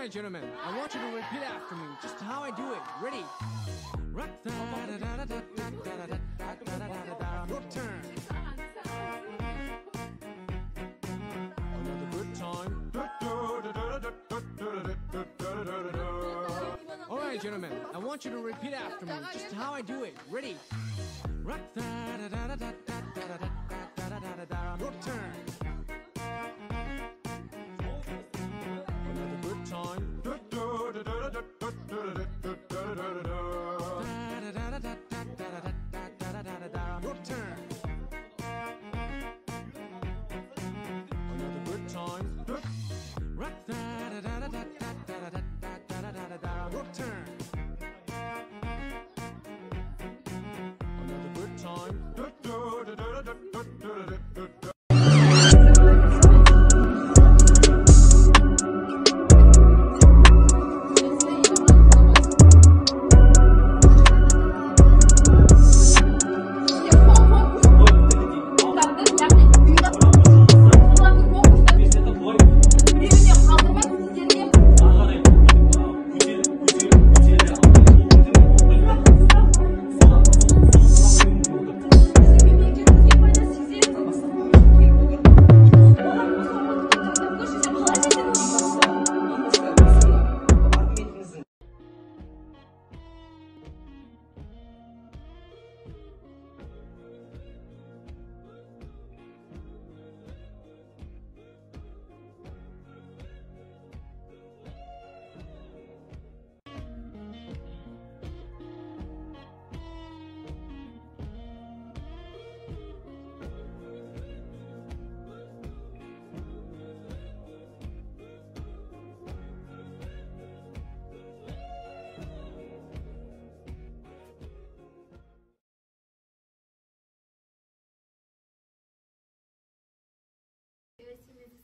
Alright, gentlemen, I want you to repeat after me, just how I do it. Ready? Rock your turn. Another good time. Alright, gentlemen, I want you to repeat after me, just how I do it. Ready? Rock your turn. Another good time. Your turn. Another good time. Rock your turn. Another good time.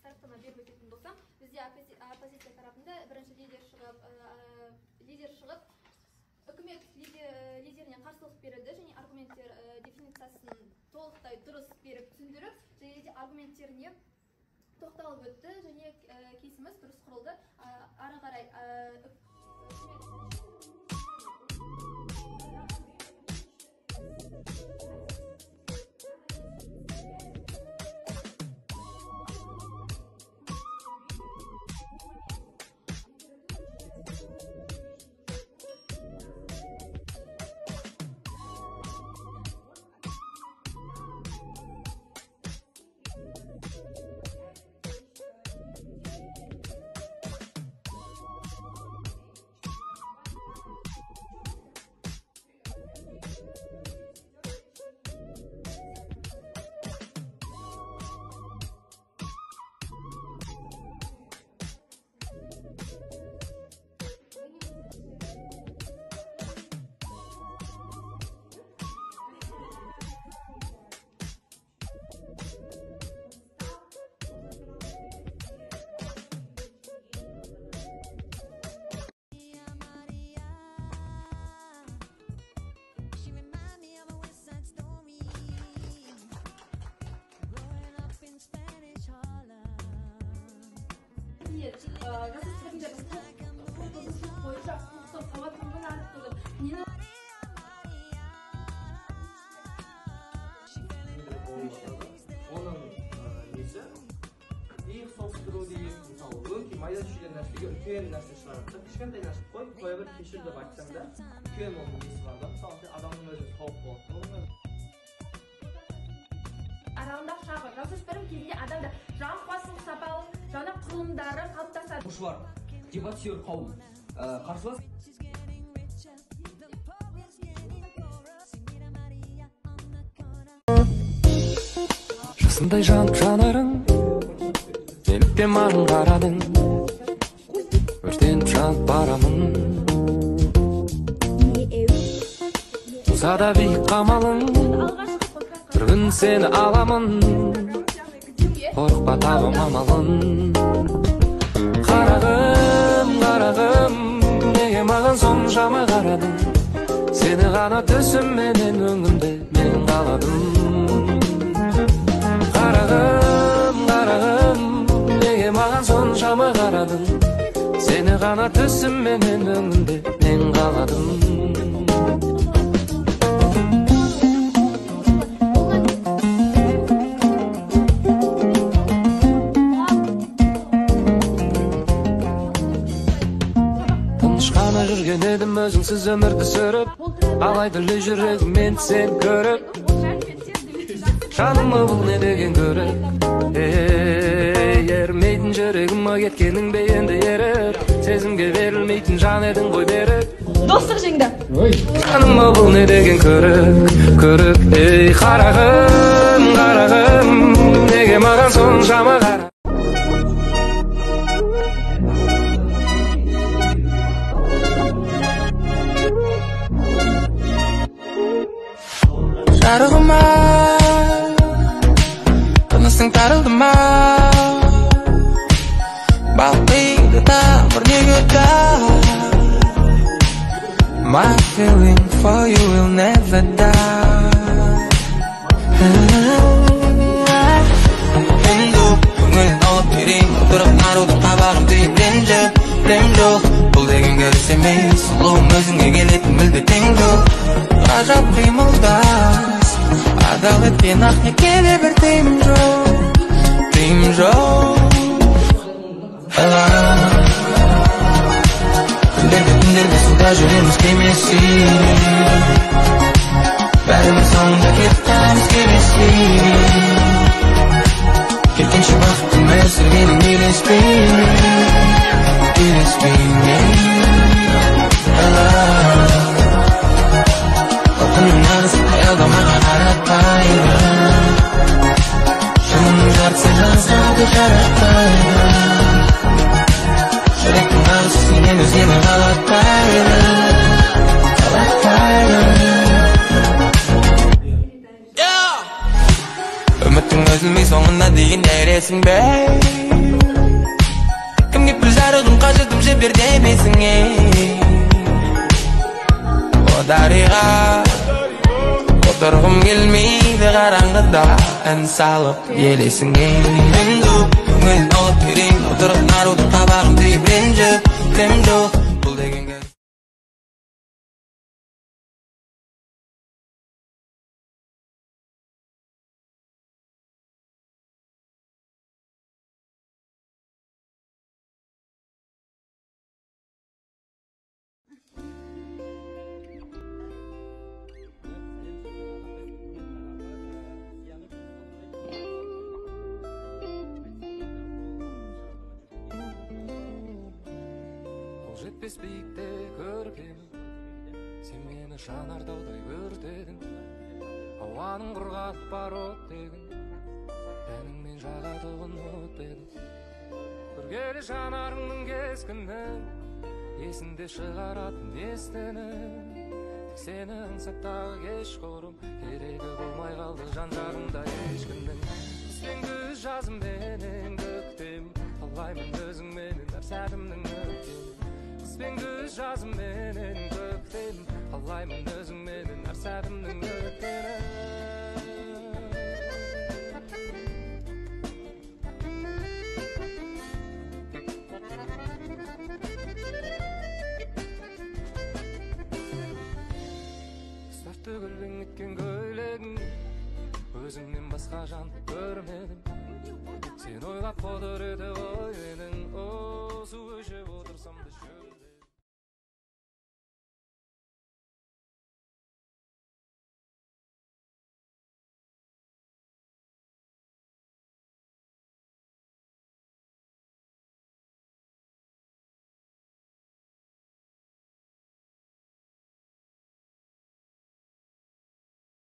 Сараптама беріп өтетін болсам, бізде оппозиция тарапында бірінші лидер шығып, үкімет лидеріне қарсылық берілді және аргументтер дефинициясын толықтай дұрыс беріп түсіндіріп, және де аргументтеріне тоқталып өтті және кейсіміз дұрыс құрылды. Ары қарай оның несі иық соғыстыру деген мысалы өңкей майда түйген нәрсеге үлкен нәрсе шығарады. Кішкентай нәрсе қоя бір кешір деп айтсаң да үлкен оның несі бар да. Мысалы сен адамның өзін сауып болады. аралығында шағы жасөспірім кезінде адамда жан қуатының сапалы жаңа құрылымдары қалыптасады. Оқушылар, дебатер қауым, қарсылас Жасындай жанып жанарың, неліктен маған қарадың? Өртеніп жанып барамын. Ұзада биік қамалың, бір күн сені аламын. Қорықпа табым амалын. Қарағым, қарағым, неге маған соншама қарадың? Сені ғана түсімменен өңімде мен қаладым. Қарағым, қарағым, неге маған соншама қарадың? Seni ғана түсімменен өңінде мен қаладым. Тыныш жүрген едім өзіңсіз өмірді сүріп, алайда жүрегім мен сен көріп, жанымы бұл не деген көріп, ермейтін жүрегіме кеткенің бе енді еріп, сезімге берілмейтін жан едің ғой беріп. Достық жеңді. Жанымы бұл не деген көріп, ей қарағым, неге маған соншама қара. Жарығыма тынысың тарылды ма, балқиды тамыр неге My feeling for you will never die. Енді көңілін алып берейін, отырып нарудың қабағын түйіп ренжіп бұл деген көріс емес, сұлуым өзіңе келетін мүлде тең жоқ. Ғажап қимылдас адал еткен ақ некеде бір тыйым жоқ. Күндерде суда жүреміз кемесі, бәріміз соңында кеткеніміз келесі. Кеткенше бақыттың өсіргенің үйлеспей Толқынның ағысы аялдамаға қаратпайды, шынының жартысы жазады жаратпайды. Жүректің ағысы сенен өзгені қалатпайды. Үміттің үзілмей соңына дейін дәресің бе, кімге піл жарығын қажытып жібер демесің О дариға, отырғым келмейді қараңғыда ән салып елесің Енді көңілін алып берейін, отырып нарудың қабағын түйіп ренжіп бұл деген көріс. Жетпес биікте көрген, сен мені жанартаудай өртедің, ауаның құрғатып бар оттегін, тәніңмен жағатұғын өтпедің. Көргелі жанарыңның кескіні, есінде шығаратын естіні, тек сені аңсаптағы кеш қорым, керегі болмай қалды жан жағында ешкімнің. Күзбен күз жазымменен көктем, қалаймын өзіңменен әр сәтімнің өткен. Күзбен күз жазымменен көктем, қалаймын өзіңменен әр сәтімнің өткені. Сөрті гүлдің еткен көйлегің, өзіңнен басқа жан көрмедім. Сен ойлап қодыр еді ғой менің, су ішіп отырсам да